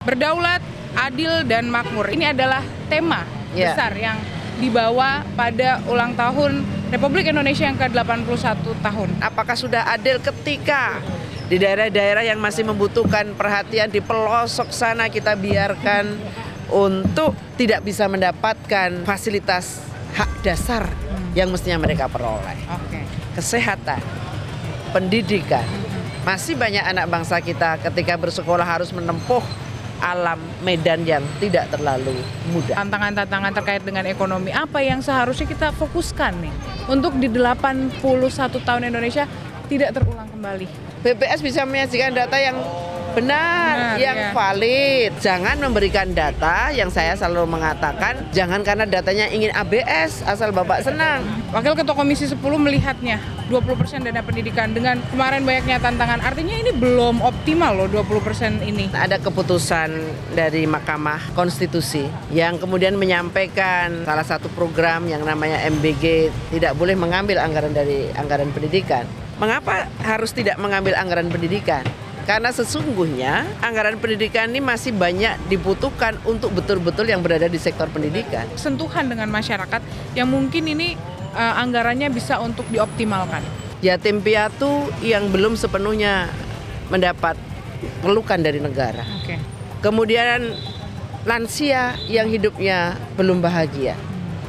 Berdaulat, adil, dan makmur. Ini adalah tema besar yang dibawa pada ulang tahun Republik Indonesia yang ke-81 tahun. Apakah sudah adil ketika di daerah-daerah yang masih membutuhkan perhatian di pelosok sana kita biarkan untuk tidak bisa mendapatkan fasilitas hak dasar yang mestinya mereka peroleh. Kesehatan, pendidikan. Masih banyak anak bangsa kita ketika bersekolah harus menempuh alam medan yang tidak terlalu mudah. Tantangan-tantangan terkait dengan ekonomi apa yang seharusnya kita fokuskan nih untuk di 81 tahun Indonesia tidak terulang kembali. BPS bisa menyajikan data yang benar, yang valid. Jangan memberikan data yang saya selalu mengatakan, jangan karena datanya ingin ABS asal Bapak senang. Wakil Ketua Komisi 10 melihatnya 20% dana pendidikan dengan kemarin banyaknya tantangan. Artinya ini belum optimal loh 20% ini. Ada keputusan dari Mahkamah Konstitusi yang kemudian menyampaikan salah satu program yang namanya MBG tidak boleh mengambil anggaran dari anggaran pendidikan. Mengapa harus tidak mengambil anggaran pendidikan? Karena sesungguhnya anggaran pendidikan ini masih banyak dibutuhkan untuk betul-betul yang berada di sektor pendidikan. Sentuhan dengan masyarakat yang mungkin ini anggarannya bisa untuk dioptimalkan. Yatim piatu yang belum sepenuhnya mendapat pelukan dari negara. Kemudian lansia yang hidupnya belum bahagia.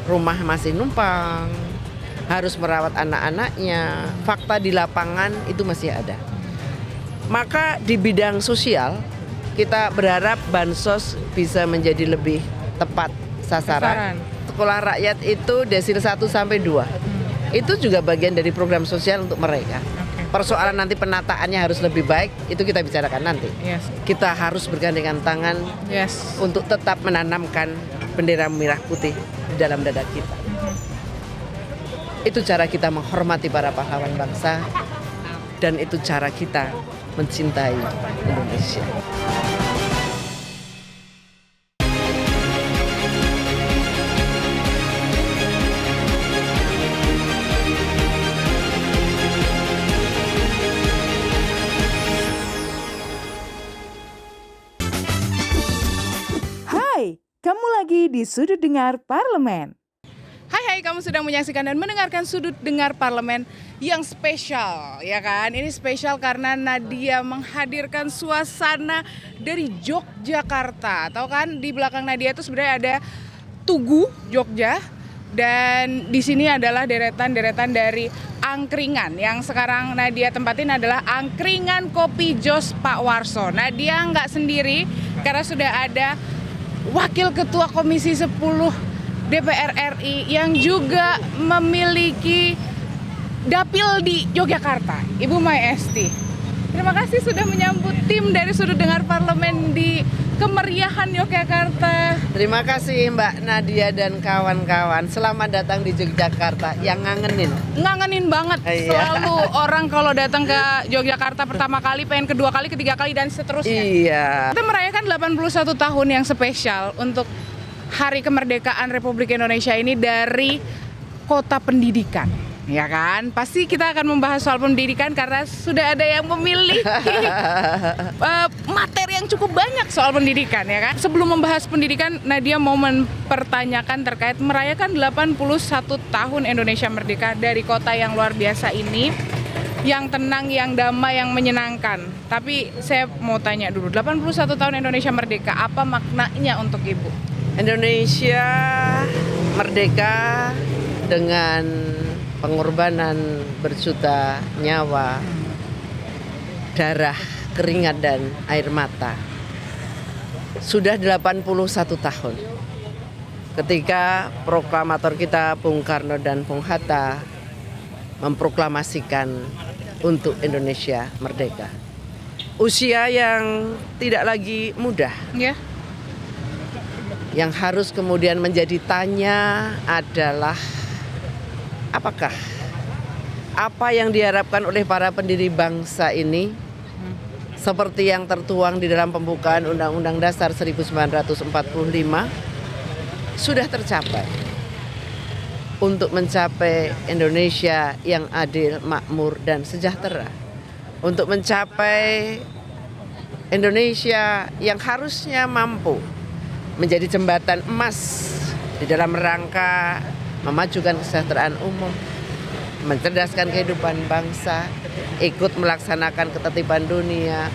Rumah masih numpang, harus merawat anak-anaknya. Fakta di lapangan itu masih ada. Maka di bidang sosial kita berharap bansos bisa menjadi lebih tepat sasaran. Sekolah rakyat itu desil 1 sampai 2. Itu juga bagian dari program sosial untuk mereka. Persoalan nanti penataannya harus lebih baik, itu kita bicarakan nanti. Kita harus bergandengan tangan untuk tetap menanamkan bendera merah putih di dalam dada kita. Itu cara kita menghormati para pahlawan bangsa, dan itu cara kita mencintai Indonesia. Hai, kamu lagi di Sudut Dengar Parlemen. Hai, kamu sedang menyaksikan dan mendengarkan Sudut Dengar Parlemen yang spesial, ya kan? Ini spesial karena Nadia menghadirkan suasana dari Yogyakarta. Tahu kan di belakang Nadia itu sebenarnya ada Tugu Jogja, dan di sini adalah deretan-deretan dari angkringan. Yang sekarang Nadia tempatin adalah angkringan Kopi Jos Pak Warso. Nadia nggak sendiri karena sudah ada Wakil Ketua Komisi 10 DPR RI yang juga memiliki dapil di Yogyakarta, Ibu Mai Esti. Terima kasih sudah menyambut tim dari Sudut Dengar Parlemen di kemeriahan Yogyakarta. Terima kasih Mbak Nadia dan kawan-kawan. Selamat datang di Yogyakarta yang ngangenin. Ngangenin banget. Selalu orang kalau datang ke Yogyakarta pertama kali, pengen kedua kali, ketiga kali, dan seterusnya. Iya. Kita merayakan 81 tahun yang spesial untuk Hari Kemerdekaan Republik Indonesia ini dari Kota Pendidikan, ya kan? Pasti kita akan membahas soal pendidikan karena sudah ada yang memilih materi yang cukup banyak soal pendidikan, ya kan? Sebelum membahas pendidikan, Nadia mau mempertanyakan terkait merayakan 81 tahun Indonesia Merdeka dari kota yang luar biasa ini, yang tenang, yang damai, yang menyenangkan. Tapi saya mau tanya dulu, 81 tahun Indonesia Merdeka, apa maknanya untuk Ibu? Indonesia merdeka dengan pengorbanan berjuta nyawa, darah, keringat, dan air mata. Sudah 81 tahun ketika proklamator kita Bung Karno dan Bung Hatta memproklamasikan untuk Indonesia merdeka. Usia yang tidak lagi mudah. Yang harus kemudian menjadi tanya adalah apakah apa yang diharapkan oleh para pendiri bangsa ini seperti yang tertuang di dalam pembukaan Undang-Undang Dasar 1945 sudah tercapai untuk mencapai Indonesia yang adil, makmur, dan sejahtera, untuk mencapai Indonesia yang harusnya mampu menjadi jembatan emas di dalam rangka memajukan kesejahteraan umum, mencerdaskan kehidupan bangsa, ikut melaksanakan ketertiban dunia,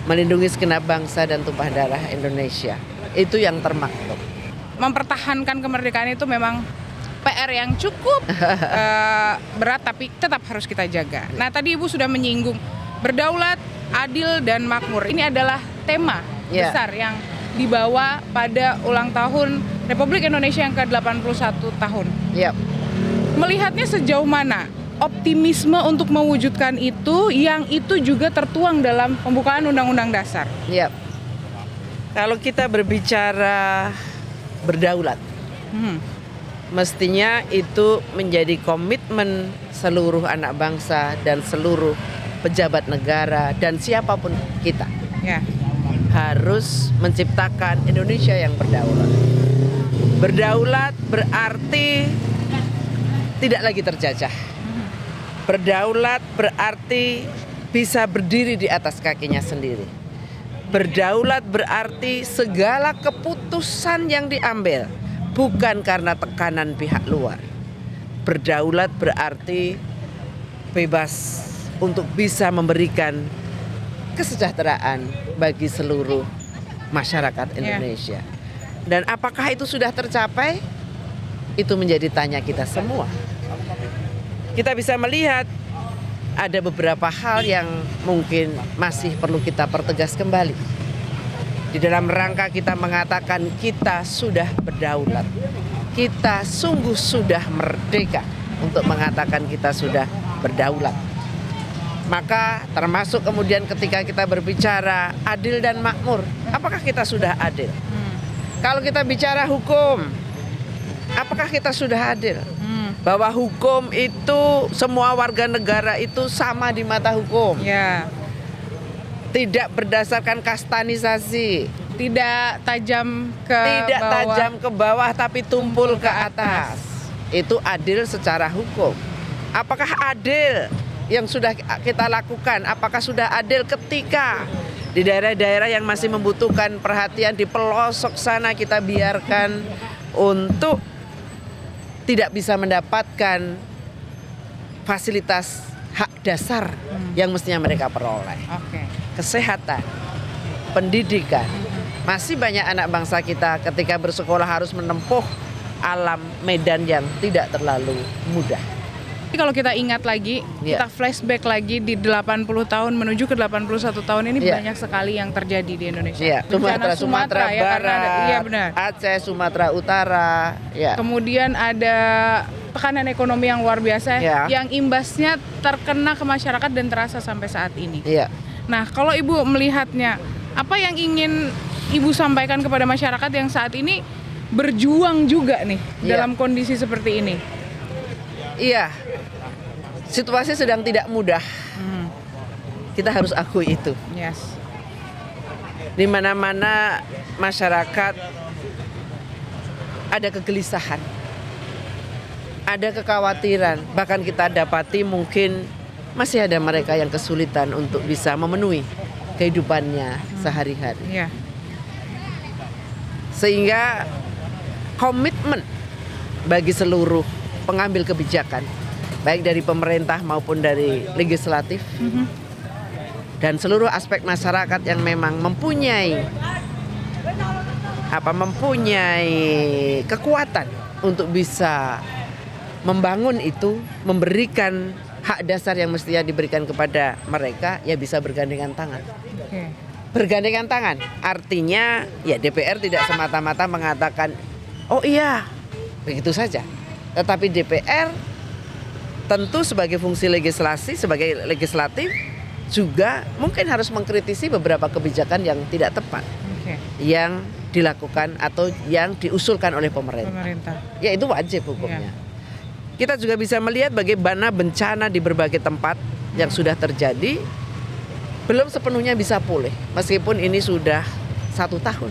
melindungi segenap bangsa dan tumpah darah Indonesia. Itu yang termaktub. Mempertahankan kemerdekaan itu memang PR yang cukup berat, tapi tetap harus kita jaga. Nah, tadi Ibu sudah menyinggung berdaulat, adil, dan makmur. Ini adalah tema besar yang dibawa pada ulang tahun Republik Indonesia yang ke-81 tahun. Melihatnya sejauh mana optimisme untuk mewujudkan itu, yang itu juga tertuang dalam pembukaan Undang-Undang Dasar? Kalau kita berbicara berdaulat, mestinya itu menjadi komitmen seluruh anak bangsa dan seluruh pejabat negara dan siapapun kita. Harus menciptakan Indonesia yang berdaulat. Berdaulat berarti tidak lagi terjajah. Berdaulat berarti bisa berdiri di atas kakinya sendiri. Berdaulat berarti segala keputusan yang diambil bukan karena tekanan pihak luar. Berdaulat berarti bebas untuk bisa memberikan kesejahteraan bagi seluruh masyarakat Indonesia. Dan apakah itu sudah tercapai? Itu menjadi tanya kita semua. Kita bisa melihat ada beberapa hal yang mungkin masih perlu kita pertegas kembali. Di dalam rangka kita mengatakan kita sudah berdaulat. Kita sungguh sudah merdeka untuk mengatakan kita sudah berdaulat. Maka termasuk kemudian ketika kita berbicara adil dan makmur, apakah kita sudah adil? Kalau kita bicara hukum, apakah kita sudah adil? Bahwa hukum itu semua warga negara itu sama di mata hukum. Tidak berdasarkan kastanisasi, tidak tajam ke bawah tapi tumpul ke atas. Itu adil secara hukum. Apakah adil yang sudah kita lakukan? Apakah sudah adil ketika di daerah-daerah yang masih membutuhkan perhatian di pelosok sana kita biarkan untuk tidak bisa mendapatkan fasilitas hak dasar yang mestinya mereka peroleh? Kesehatan, pendidikan. Masih banyak anak bangsa kita ketika bersekolah harus menempuh alam medan yang tidak terlalu mudah. Kalau kita ingat lagi, kita flashback lagi di 80 tahun menuju ke 81 tahun ini banyak sekali yang terjadi di Indonesia. Sumatera Barat, benar. Aceh, Sumatera Utara. Kemudian ada tekanan ekonomi yang luar biasa yang imbasnya terkena ke masyarakat dan terasa sampai saat ini. Nah, kalau Ibu melihatnya, apa yang ingin Ibu sampaikan kepada masyarakat yang saat ini berjuang juga nih dalam kondisi seperti ini? Situasi sedang tidak mudah. Kita harus akui itu. Di mana-mana masyarakat ada kegelisahan, ada kekhawatiran. Bahkan kita dapati mungkin masih ada mereka yang kesulitan untuk bisa memenuhi kehidupannya sehari-hari. Sehingga komitmen bagi seluruh pengambil kebijakan, baik dari pemerintah maupun dari legislatif, dan seluruh aspek masyarakat yang memang mempunyai kekuatan untuk bisa membangun itu, memberikan hak dasar yang mestinya diberikan kepada mereka, bisa bergandengan tangan. Bergandengan tangan artinya DPR tidak semata-mata mengatakan oh iya begitu saja, tetapi DPR tentu sebagai fungsi legislasi, sebagai legislatif juga mungkin harus mengkritisi beberapa kebijakan yang tidak tepat yang dilakukan atau yang diusulkan oleh pemerintah. Itu wajib hukumnya. Kita juga bisa melihat bagaimana bencana di berbagai tempat yang sudah terjadi belum sepenuhnya bisa pulih, meskipun ini sudah 1 tahun,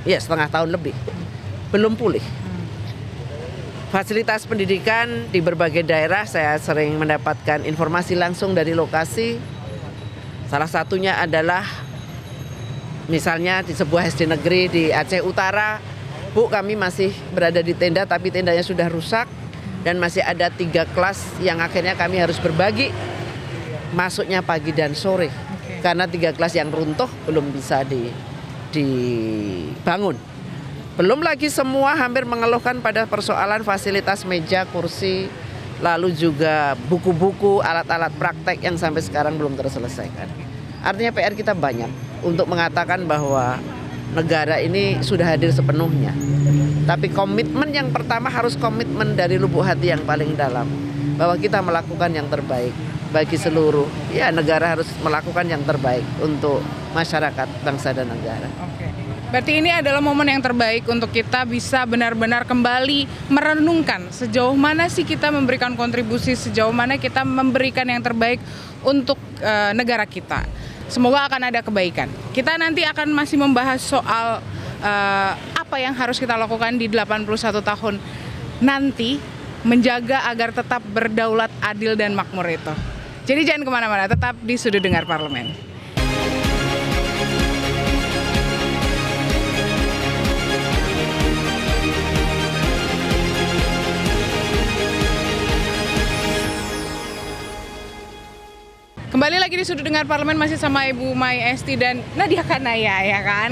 setengah tahun lebih, belum pulih. Fasilitas pendidikan di berbagai daerah, saya sering mendapatkan informasi langsung dari lokasi, Salah satunya adalah misalnya di sebuah SD negeri di Aceh Utara, Bu, kami masih berada di tenda tapi tendanya sudah rusak dan masih ada 3 kelas yang akhirnya kami harus berbagi masuknya pagi dan sore. Karena 3 kelas yang runtuh belum bisa dibangun. Belum lagi semua hampir mengeluhkan pada persoalan fasilitas meja, kursi, lalu juga buku-buku, alat-alat praktek yang sampai sekarang belum terselesaikan. Artinya PR kita banyak untuk mengatakan bahwa negara ini sudah hadir sepenuhnya. Tapi komitmen yang pertama harus komitmen dari lubuk hati yang paling dalam. Bahwa kita melakukan yang terbaik bagi seluruh, ya negara harus melakukan yang terbaik untuk masyarakat, bangsa dan negara. Oke. Berarti ini adalah momen yang terbaik untuk kita bisa benar-benar kembali merenungkan sejauh mana sih kita memberikan kontribusi, sejauh mana kita memberikan yang terbaik untuk negara kita. Semoga akan ada kebaikan. Kita nanti akan masih membahas soal apa yang harus kita lakukan di 81 tahun nanti menjaga agar tetap berdaulat, adil dan makmur itu. Jadi jangan kemana-mana, tetap di Sudut Dengar Parlemen. Kembali lagi di Sudut Dengar Parlemen masih sama Ibu Mai Esti dan Nadia Kanaya, ya kan?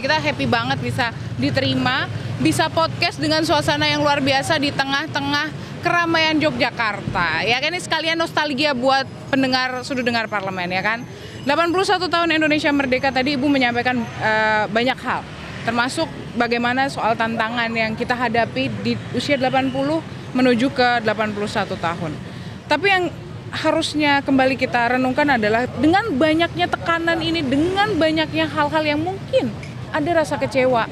Kita happy banget bisa diterima, bisa podcast dengan suasana yang luar biasa di tengah-tengah keramaian Yogyakarta. Ya kan, ini sekalian nostalgia buat pendengar Sudut Dengar Parlemen, ya kan? 81 tahun Indonesia Merdeka, tadi Ibu menyampaikan banyak hal, termasuk bagaimana soal tantangan yang kita hadapi di usia 80 menuju ke 81 tahun. Tapi yang harusnya kembali kita renungkan adalah dengan banyaknya tekanan ini, dengan banyaknya hal-hal yang mungkin ada rasa kecewa.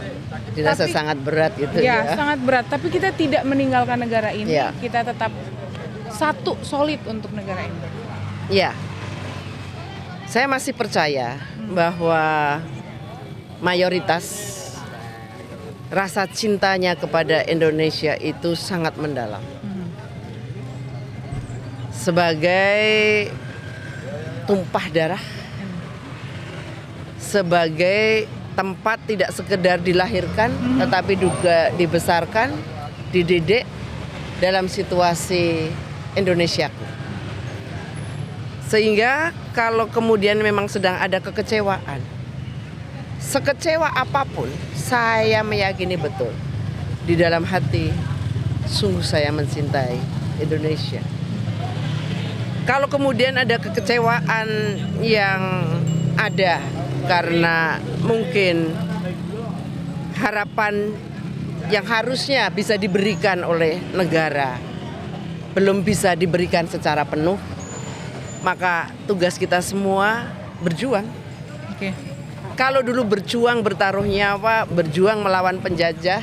Dirasa sangat berat itu ya. Sangat berat, tapi kita tidak meninggalkan negara ini. Ya. Kita tetap satu, solid untuk negara ini. Ya. Saya masih percaya bahwa mayoritas rasa cintanya kepada Indonesia itu sangat mendalam. Sebagai tumpah darah, sebagai tempat tidak sekedar dilahirkan, tetapi juga dibesarkan, dididik dalam situasi Indonesiaku. Sehingga kalau kemudian memang sedang ada kekecewaan, sekecewa apapun, saya meyakini betul di dalam hati sungguh saya mencintai Indonesia. Kalau kemudian ada kekecewaan yang ada karena mungkin harapan yang harusnya bisa diberikan oleh negara belum bisa diberikan secara penuh, maka tugas kita semua berjuang. Oke. Kalau dulu berjuang bertaruh nyawa, berjuang melawan penjajah,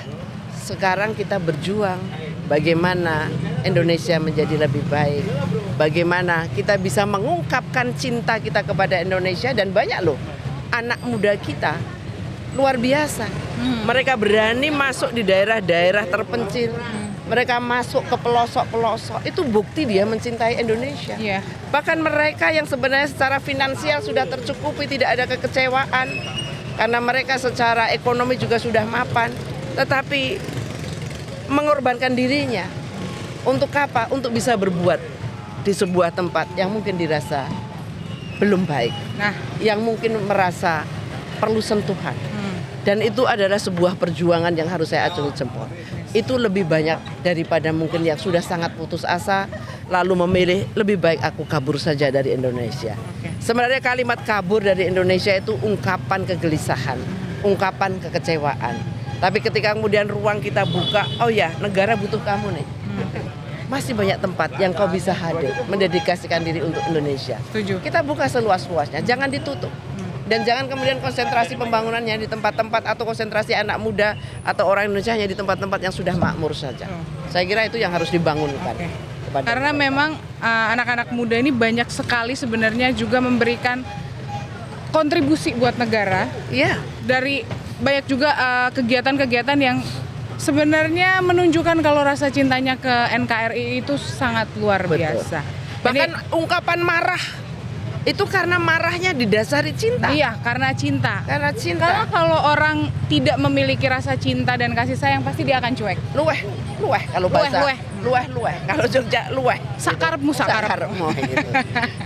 sekarang kita berjuang bagaimana Indonesia menjadi lebih baik. Bagaimana kita bisa mengungkapkan cinta kita kepada Indonesia, dan banyak loh anak muda kita luar biasa. Mereka berani masuk di daerah-daerah terpencil. Mereka masuk ke pelosok-pelosok. Itu bukti dia mencintai Indonesia. Yeah. Bahkan mereka yang sebenarnya secara finansial sudah tercukupi, tidak ada kekecewaan karena mereka secara ekonomi juga sudah mapan, tetapi mengorbankan dirinya untuk apa? Untuk bisa berbuat di sebuah tempat yang mungkin dirasa belum baik, yang mungkin merasa perlu sentuhan. Dan itu adalah sebuah perjuangan yang harus saya acungi jempol. Itu lebih banyak daripada mungkin yang sudah sangat putus asa lalu memilih lebih baik aku kabur saja dari Indonesia. Sebenarnya kalimat kabur dari Indonesia itu ungkapan kegelisahan, ungkapan kekecewaan. Tapi ketika kemudian ruang kita buka, oh ya, negara butuh kamu nih. Masih banyak tempat yang kau bisa hadir, mendedikasikan diri untuk Indonesia. Setuju. Kita buka seluas-luasnya, jangan ditutup. Dan jangan kemudian konsentrasi pembangunannya di tempat-tempat atau konsentrasi anak muda atau orang Indonesia hanya di tempat-tempat yang sudah makmur saja. Saya kira itu yang harus dibangunkan. Karena memang anak-anak muda ini banyak sekali sebenarnya juga memberikan kontribusi buat negara. Iya. Dari banyak juga kegiatan-kegiatan yang sebenarnya menunjukkan kalau rasa cintanya ke NKRI itu sangat luar biasa. Bahkan ungkapan marah Itu karena marahnya didasari cinta. Iya, karena cinta. Karena Karena cinta. kalau orang tidak memiliki rasa cinta dan kasih sayang pasti dia akan cuek. Luweh kalau Luweh, bahasa. luweh. Luweh. Kalau Jogja luweh. Sakarepmu, sakarep. Sakarepmu gitu.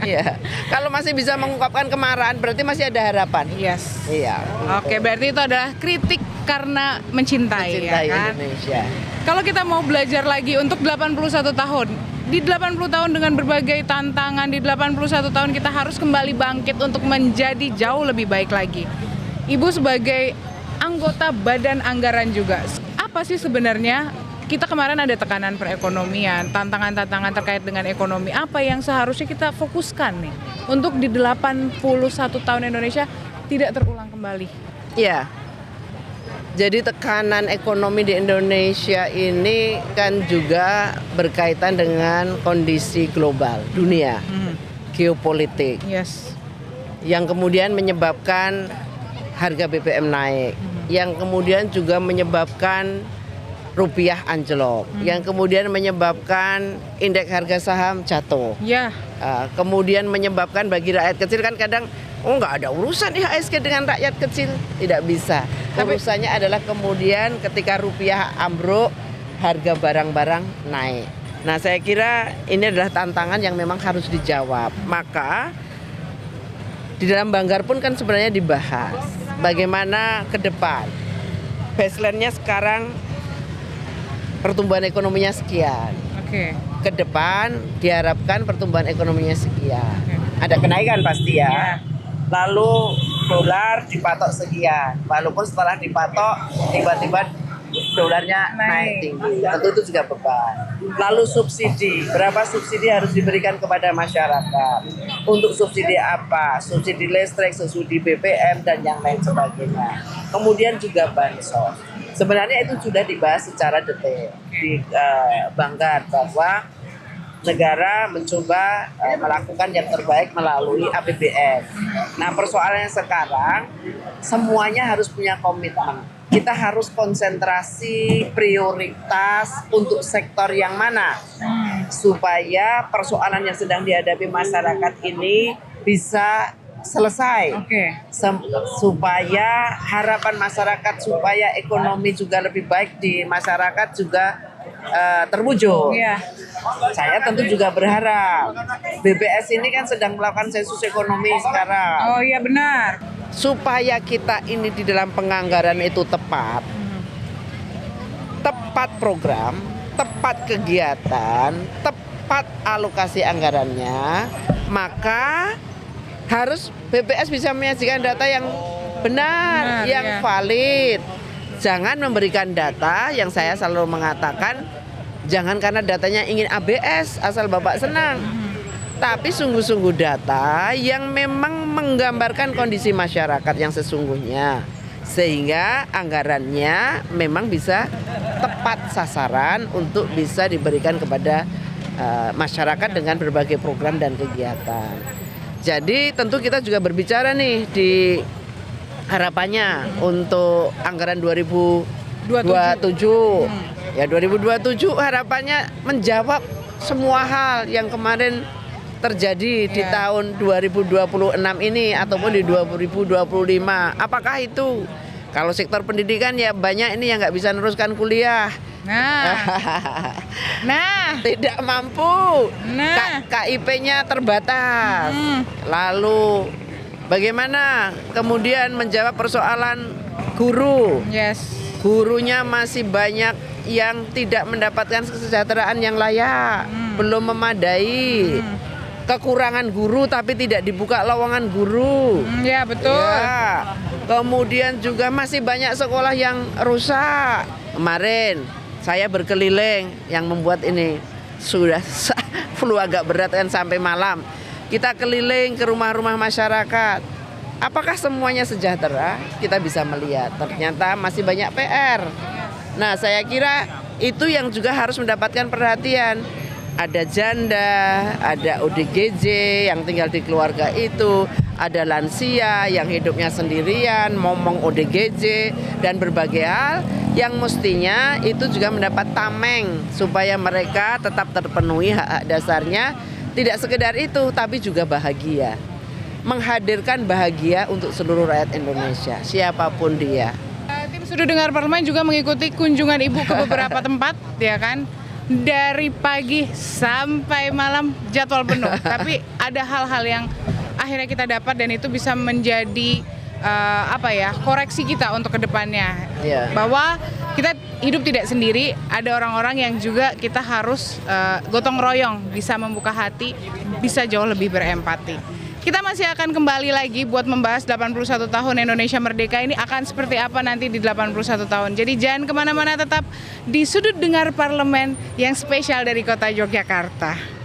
Iya. Kalau masih bisa mengungkapkan kemarahan berarti masih ada harapan. Yes. Iya. Oke, berarti itu adalah kritik karena mencintai, Mencintai ya kan? Indonesia. Kalau kita mau belajar lagi untuk 81 tahun, di 80 tahun dengan berbagai tantangan, di 81 tahun kita harus kembali bangkit untuk menjadi jauh lebih baik lagi. Ibu sebagai anggota Badan Anggaran juga, apa sih sebenarnya kita kemarin ada tekanan perekonomian, tantangan-tantangan terkait dengan ekonomi, apa yang seharusnya kita fokuskan nih untuk di 81 tahun Indonesia tidak terulang kembali? Iya. Jadi tekanan ekonomi di Indonesia ini kan juga berkaitan dengan kondisi global dunia, geopolitik, Yes. yang kemudian menyebabkan harga BBM naik, yang kemudian juga menyebabkan rupiah anjlok, yang kemudian menyebabkan indeks harga saham jatuh. Ya. Kemudian menyebabkan bagi rakyat kecil kan kadang nggak ada urusan IHSG dengan rakyat kecil, tidak bisa. Urusannya adalah kemudian ketika rupiah ambruk, harga barang-barang naik. Nah, saya kira ini adalah tantangan yang memang harus dijawab. Maka di dalam Banggar pun kan sebenarnya dibahas bagaimana ke depan. Baseline-nya sekarang pertumbuhan ekonominya sekian. Oke. Ke depan diharapkan pertumbuhan ekonominya sekian. Ada kenaikan pasti ya. Lalu dolar dipatok sekian. Walaupun setelah dipatok tiba-tiba dolarnya naik tinggi. Tentu itu juga beban. Lalu subsidi, berapa subsidi harus diberikan kepada masyarakat? Untuk subsidi apa? Subsidi listrik, subsidi BBM dan yang lain sebagainya. Kemudian juga bansos. Sebenarnya itu sudah dibahas secara detail di Banggar bahwa negara mencoba melakukan yang terbaik melalui APBN. Nah, persoalannya sekarang semuanya harus punya komitmen. Kita harus konsentrasi prioritas untuk sektor yang mana supaya persoalan yang sedang dihadapi masyarakat ini bisa selesai. Supaya harapan masyarakat supaya ekonomi juga lebih baik di masyarakat juga terwujud. Saya tentu juga berharap BPS ini kan sedang melakukan sensus ekonomi sekarang. Oh iya benar. Supaya kita ini di dalam penganggaran itu tepat program, tepat kegiatan, tepat alokasi anggarannya, maka harus BPS bisa menyajikan data yang benar, yang valid. Jangan memberikan data yang saya selalu mengatakan, jangan karena datanya ingin ABS asal Bapak senang. Tapi sungguh-sungguh data yang memang menggambarkan kondisi masyarakat yang sesungguhnya. Sehingga anggarannya memang bisa tepat sasaran untuk bisa diberikan kepada masyarakat dengan berbagai program dan kegiatan. Jadi tentu kita juga berbicara nih di harapannya untuk anggaran 2027. Ya 2027 harapannya menjawab semua hal yang kemarin terjadi di tahun 2026 ini ataupun di 2025. Apakah itu? Kalau sektor pendidikan ya banyak ini yang nggak bisa meneruskan kuliah. Tidak mampu. KIP-nya terbatas. Lalu bagaimana kemudian menjawab persoalan guru? Gurunya masih banyak yang tidak mendapatkan kesejahteraan yang layak, belum memadai. Kekurangan guru tapi tidak dibuka lowongan guru. Ya betul. Ya. Kemudian juga masih banyak sekolah yang rusak. Kemarin saya berkeliling yang membuat ini sudah flu agak berat kan sampai malam. Kita keliling ke rumah-rumah masyarakat. Apakah semuanya sejahtera? Kita bisa melihat ternyata masih banyak PR. Nah, saya kira itu yang juga harus mendapatkan perhatian. Ada janda, ada ODGJ yang tinggal di keluarga itu, ada lansia yang hidupnya sendirian, momong ODGJ, dan berbagai hal yang mestinya itu juga mendapat tameng supaya mereka tetap terpenuhi hak-hak dasarnya. Tidak sekedar itu, tapi juga bahagia. menghadirkan bahagia untuk seluruh rakyat Indonesia, siapapun dia. Tim Sudut Dengar Parlemen juga mengikuti kunjungan Ibu ke beberapa tempat, ya kan? Dari pagi sampai malam jadwal penuh. Tapi ada hal-hal yang akhirnya kita dapat dan itu bisa menjadi koreksi kita untuk kedepannya. Yeah. Bahwa kita hidup tidak sendiri, ada orang-orang yang juga kita harus gotong royong, bisa membuka hati, bisa jauh lebih berempati. Kita masih akan kembali lagi buat membahas 81 tahun Indonesia Merdeka ini akan seperti apa nanti di 81 tahun. Jadi jangan kemana-mana, tetap di Sudut Dengar Parlemen yang spesial dari kota Yogyakarta.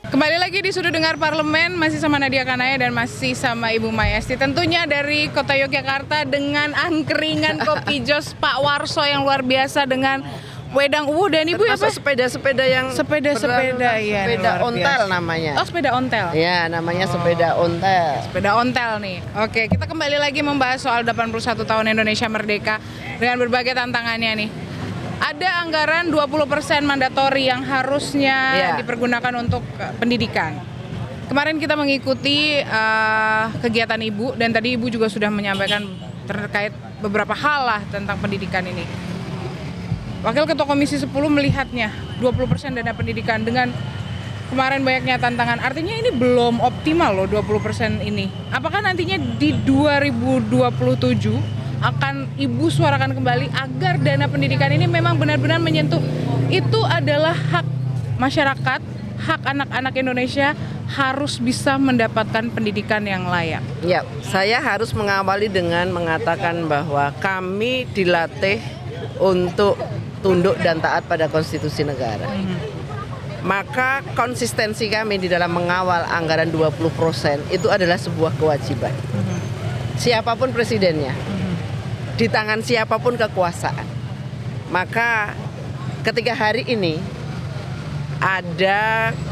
Kembali lagi di Sudut Dengar Parlemen, masih sama Nadia Kanaya dan masih sama Ibu Mayesti. Tentunya dari kota Yogyakarta dengan angkringan kopi jos Pak Warso yang luar biasa dengan wedang dan Ibu apa? Sepeda-sepeda yang Sepeda ya, sepeda luar ontel biasa. namanya. Oh, sepeda ontel. Ya, namanya sepeda ontel. Sepeda ontel nih. Oke, kita kembali lagi membahas soal 81 tahun Indonesia Merdeka dengan berbagai tantangannya nih. Ada anggaran 20% mandatori yang harusnya dipergunakan untuk pendidikan. Kemarin kita mengikuti kegiatan Ibu dan tadi Ibu juga sudah menyampaikan terkait beberapa hal lah tentang pendidikan ini. Wakil Ketua Komisi 10 melihatnya 20% dana pendidikan dengan kemarin banyaknya tantangan. Artinya ini belum optimal loh 20% ini. Apakah nantinya di 2027 akan Ibu suarakan kembali agar dana pendidikan ini memang benar-benar menyentuh, itu adalah hak masyarakat, hak anak-anak Indonesia harus bisa mendapatkan pendidikan yang layak. Ya, saya harus mengawali dengan mengatakan bahwa kami dilatih untuk tunduk dan taat pada konstitusi negara. Maka konsistensi kami di dalam mengawal anggaran 20% itu adalah sebuah kewajiban. Siapapun presidennya, di tangan siapapun kekuasaan. Maka ketika hari ini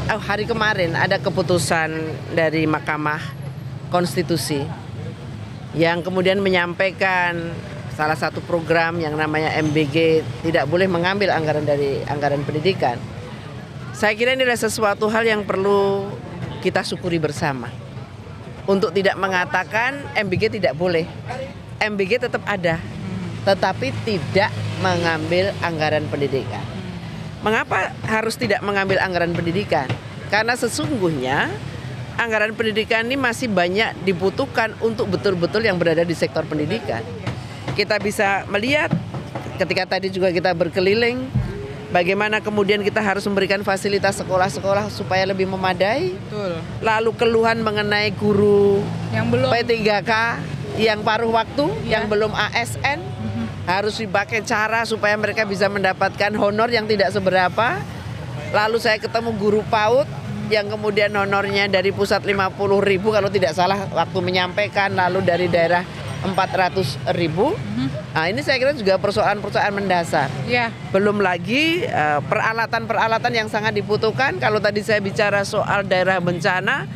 hari kemarin ada keputusan dari Mahkamah Konstitusi yang kemudian menyampaikan salah satu program yang namanya MBG tidak boleh mengambil anggaran dari anggaran pendidikan. Saya kira ini adalah sesuatu hal yang perlu kita syukuri bersama. Untuk tidak mengatakan MBG tidak boleh. MBG tetap ada, tetapi tidak mengambil anggaran pendidikan. Mengapa harus tidak mengambil anggaran pendidikan? Karena sesungguhnya anggaran pendidikan ini masih banyak dibutuhkan untuk betul-betul yang berada di sektor pendidikan. Kita bisa melihat ketika tadi juga kita berkeliling, bagaimana kemudian kita harus memberikan fasilitas sekolah-sekolah supaya lebih memadai. Betul. Lalu keluhan mengenai guru Yang belum P3K yang paruh waktu, yang belum ASN, harus dipakai cara supaya mereka bisa mendapatkan honor yang tidak seberapa. Lalu saya ketemu guru PAUD yang kemudian honornya dari pusat 50.000 kalau tidak salah waktu menyampaikan, lalu dari daerah 400.000. Nah, ini saya kira juga persoalan-persoalan mendasar. Ya. Belum lagi peralatan-peralatan yang sangat dibutuhkan. Kalau tadi saya bicara soal daerah bencana,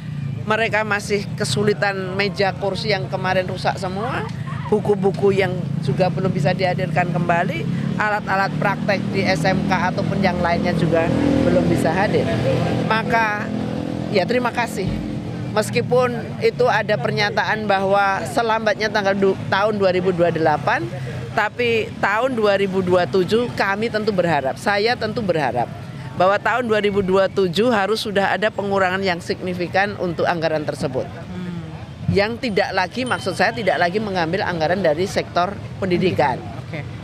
mereka masih kesulitan meja kursi yang kemarin rusak semua, buku-buku yang juga belum bisa dihadirkan kembali, alat-alat praktek di SMK ataupun yang lainnya juga belum bisa hadir. Maka ya terima kasih. Meskipun itu ada pernyataan bahwa selambatnya tahun 2028, tapi tahun 2027 kami tentu berharap, saya tentu berharap bahwa tahun 2027 harus sudah ada pengurangan yang signifikan untuk anggaran tersebut. Yang tidak lagi, maksud saya tidak lagi mengambil anggaran dari sektor pendidikan.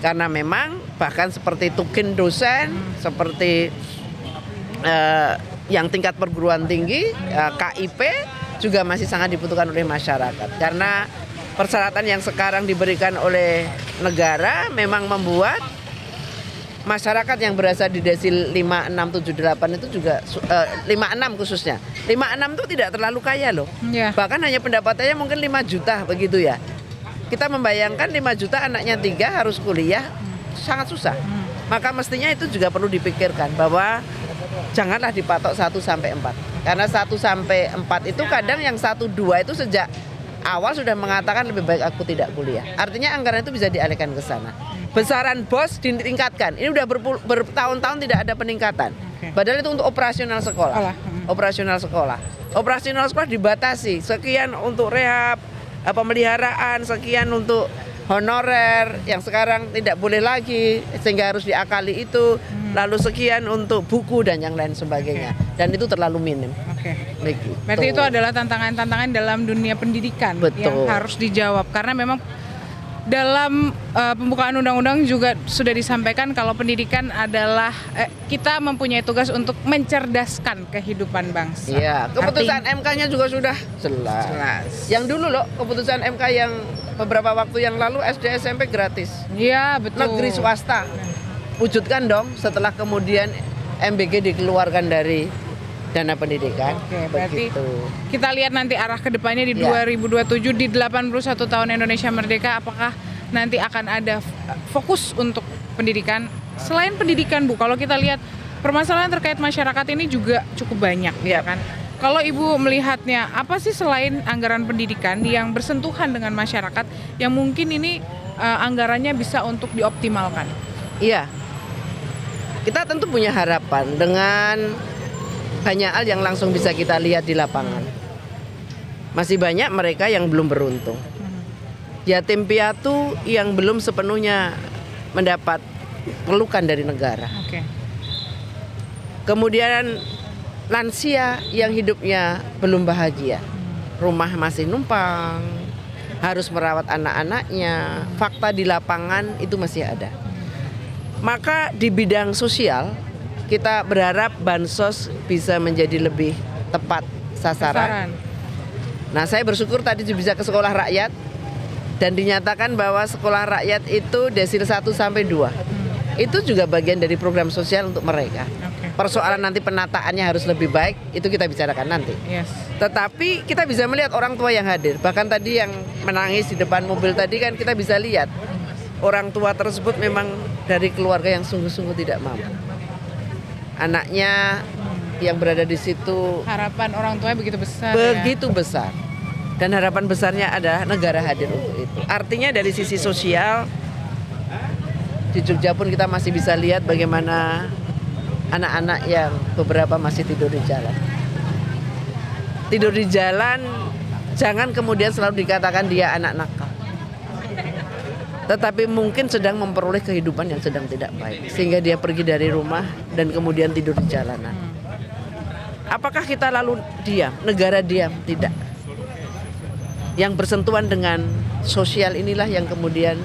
Karena memang bahkan seperti tukin dosen, seperti yang tingkat perguruan tinggi, KIP juga masih sangat dibutuhkan oleh masyarakat. Karena persyaratan yang sekarang diberikan oleh negara memang membuat masyarakat yang berasal di desil 5, 6, 7, 8 itu juga 56 khususnya. 56 itu tidak terlalu kaya loh. Yeah. Bahkan hanya pendapatannya mungkin 5 juta begitu ya. Kita membayangkan 5 juta anaknya 3 harus kuliah, sangat susah. Maka mestinya itu juga perlu dipikirkan bahwa janganlah dipatok 1 sampai 4. Karena 1 sampai 4 itu kadang yang 1, 2 itu sejak awal sudah mengatakan lebih baik aku tidak kuliah. Artinya anggaran itu bisa dialihkan ke sana. Besaran BOS ditingkatkan. Ini udah bertahun-tahun tidak ada peningkatan. Padahal itu untuk operasional sekolah. Operasional sekolah dibatasi. Sekian untuk rehab, pemeliharaan, sekian untuk honorer yang sekarang tidak boleh lagi sehingga harus diakali itu. Lalu sekian untuk buku dan yang lain sebagainya. Dan itu terlalu minim. Begitu. Berarti itu adalah tantangan-tantangan dalam dunia pendidikan yang harus dijawab karena memang dalam pembukaan undang-undang juga sudah disampaikan kalau pendidikan adalah kita mempunyai tugas untuk mencerdaskan kehidupan bangsa. Iya, keputusan MK-nya juga sudah jelas. Yang dulu loh, keputusan MK yang beberapa waktu yang lalu SD SMP gratis. Iya, betul. Negeri swasta. Wujudkan dong setelah kemudian MBG dikeluarkan dari dana pendidikan. Oke, berarti begitu. Kita lihat nanti arah kedepannya di 2027 di 81 tahun Indonesia Merdeka, apakah nanti akan ada fokus untuk pendidikan. Selain pendidikan Bu, kalau kita lihat permasalahan terkait masyarakat ini juga cukup banyak, ya kan? Kalau Ibu melihatnya, apa sih selain anggaran pendidikan yang bersentuhan dengan masyarakat yang mungkin ini anggarannya bisa untuk dioptimalkan? Iya, kita tentu punya harapan dengan banyak hal yang langsung bisa kita lihat di lapangan. Masih banyak mereka yang belum beruntung. Yatim piatu yang belum sepenuhnya mendapat pelukan dari negara. Kemudian lansia yang hidupnya belum bahagia. Rumah masih numpang, harus merawat anak-anaknya. Fakta di lapangan itu masih ada. Maka di bidang sosial kita berharap bansos bisa menjadi lebih tepat sasaran. Nah, saya bersyukur tadi bisa ke sekolah rakyat dan dinyatakan bahwa sekolah rakyat itu desil 1 sampai 2. Itu juga bagian dari program sosial untuk mereka. Persoalan nanti penataannya harus lebih baik, itu kita bicarakan nanti. Tetapi kita bisa melihat orang tua yang hadir. Bahkan tadi yang menangis di depan mobil tadi kan kita bisa lihat orang tua tersebut memang dari keluarga yang sungguh-sungguh tidak mampu. Anaknya yang berada di situ, harapan orang tuanya begitu besar. Begitu besar. Dan harapan besarnya adalah negara hadir untuk itu. Artinya dari sisi sosial di Jogja pun kita masih bisa lihat bagaimana anak-anak yang beberapa masih tidur di jalan. Tidur di jalan, jangan kemudian selalu dikatakan dia anak nakal. Tetapi mungkin sedang memperoleh kehidupan yang sedang tidak baik. Sehingga dia pergi dari rumah dan kemudian tidur di jalanan. Apakah kita lalu diam? Negara diam? Tidak. Yang bersentuhan dengan sosial inilah yang kemudian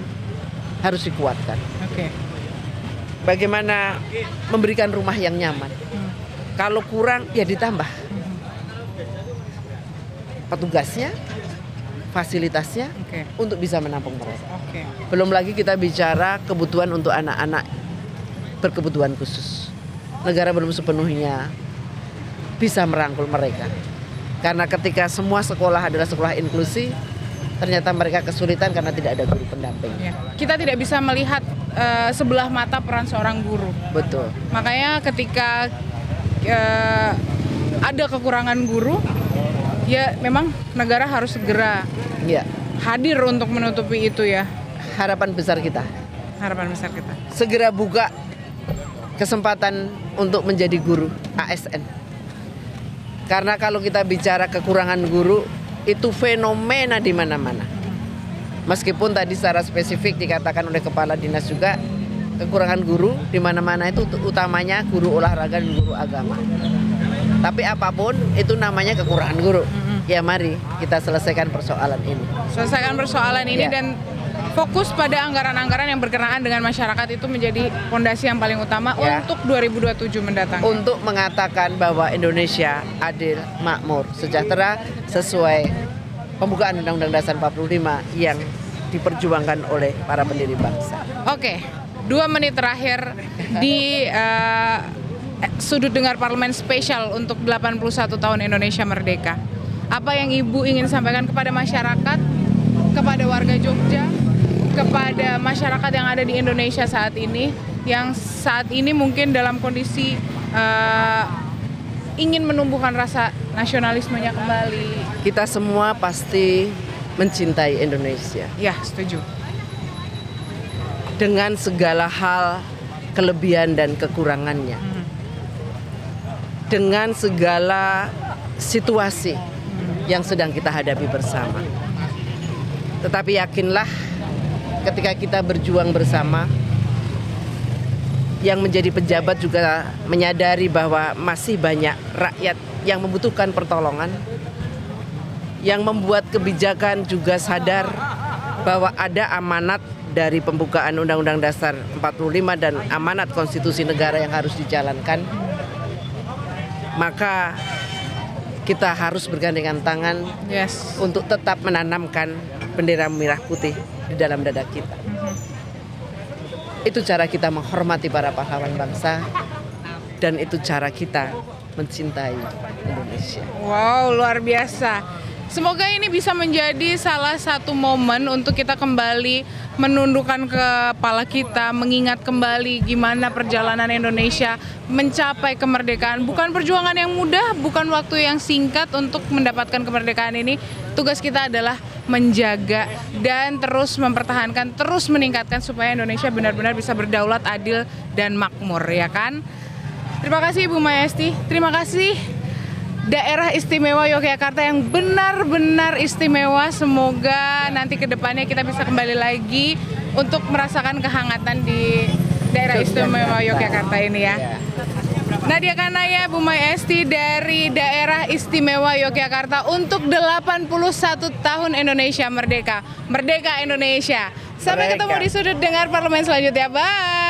harus dikuatkan. Bagaimana memberikan rumah yang nyaman. Kalau kurang, ya ditambah. Petugasnya, fasilitasnya untuk bisa menampung mereka. Belum lagi kita bicara kebutuhan untuk anak-anak berkebutuhan khusus. Negara belum sepenuhnya bisa merangkul mereka. Karena ketika semua sekolah adalah sekolah inklusi, ternyata mereka kesulitan karena tidak ada guru pendamping. Kita tidak bisa melihat sebelah mata peran seorang guru. Betul. Makanya ketika ada kekurangan guru, ya memang negara harus segera hadir untuk menutupi itu ya. Harapan besar kita. Segera buka kesempatan untuk menjadi guru ASN. Karena kalau kita bicara kekurangan guru, itu fenomena di mana-mana. Meskipun tadi secara spesifik dikatakan oleh kepala dinas juga, kekurangan guru di mana-mana itu utamanya guru olahraga dan guru agama. Tapi apapun itu namanya kekurangan guru. Ya mari kita selesaikan persoalan ini. Dan fokus pada anggaran-anggaran yang berkenaan dengan masyarakat itu menjadi fondasi yang paling utama untuk 2027 mendatang. Untuk mengatakan bahwa Indonesia adil, makmur, sejahtera sesuai pembukaan Undang-Undang Dasar 45 yang diperjuangkan oleh para pendiri bangsa. 2 menit terakhir di sudut dengar parlemen spesial untuk 81 tahun Indonesia Merdeka. Apa yang Ibu ingin sampaikan kepada masyarakat, kepada warga Jogja, kepada masyarakat yang ada di Indonesia saat ini, yang saat ini mungkin dalam kondisi ingin menumbuhkan rasa nasionalismenya kembali? Kita semua pasti mencintai Indonesia Ya, setuju. dengan segala hal kelebihan dan kekurangannya, dengan segala situasi yang sedang kita hadapi bersama. Tetapi yakinlah, ketika kita berjuang bersama, yang menjadi pejabat juga menyadari bahwa masih banyak rakyat yang membutuhkan pertolongan, yang membuat kebijakan juga sadar bahwa ada amanat dari pembukaan Undang-Undang Dasar 45 dan amanat konstitusi negara yang harus dijalankan. Maka kita harus bergandengan tangan Yes. untuk tetap menanamkan bendera merah putih di dalam dada kita. Itu cara kita menghormati para pahlawan bangsa, dan itu cara kita mencintai Indonesia. Wow, luar biasa. Semoga ini bisa menjadi salah satu momen untuk kita kembali menundukkan kepala kita, mengingat kembali gimana perjalanan Indonesia mencapai kemerdekaan. Bukan perjuangan yang mudah, bukan waktu yang singkat untuk mendapatkan kemerdekaan ini. Tugas kita adalah menjaga dan terus mempertahankan, terus meningkatkan supaya Indonesia benar-benar bisa berdaulat, adil, dan makmur, ya kan? Terima kasih Ibu Mayasti, terima kasih Daerah Istimewa Yogyakarta yang benar-benar istimewa. Semoga nanti ke depannya kita bisa kembali lagi untuk merasakan kehangatan di Daerah Istimewa Yogyakarta ini ya. Nadia Kanaya, Bu Mayasti dari Daerah Istimewa Yogyakarta untuk 81 tahun Indonesia Merdeka. Merdeka Indonesia. Sampai ketemu di Sudut Dengar Parlemen selanjutnya. Bye.